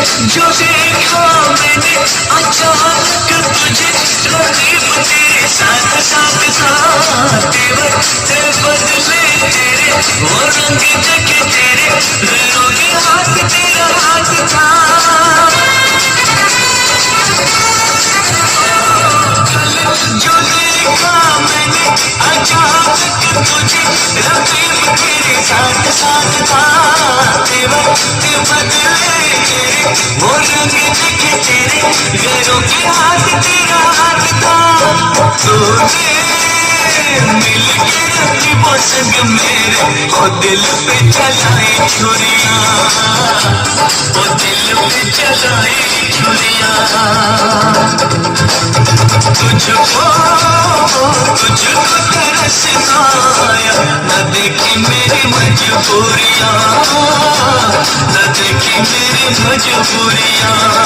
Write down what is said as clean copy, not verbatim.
जो देखा मैंने अचानक तुझे, रकीब तेरे साथ साथ था, तेवर थे बदले तेरे, वो रंग जगे तेरे, गैरों के हाथ तेरा हाथ था। जो देखा मैंने अचानक तुझे, रकीब तेरे साथ साथ था, तेवर थे बदले तेरे, वो रंग जगे तेरे, गैरों के हाथ तेरा हाथ था। तूने मिल के रकीबों संग मेरे, ओ दिल पे चलाई छुरियां, ओ दिल पे चलाई छुरियां। तुझको तरस आया, न देखी मेरी मजबूरियां, न देखी मेरी मजबूरियां।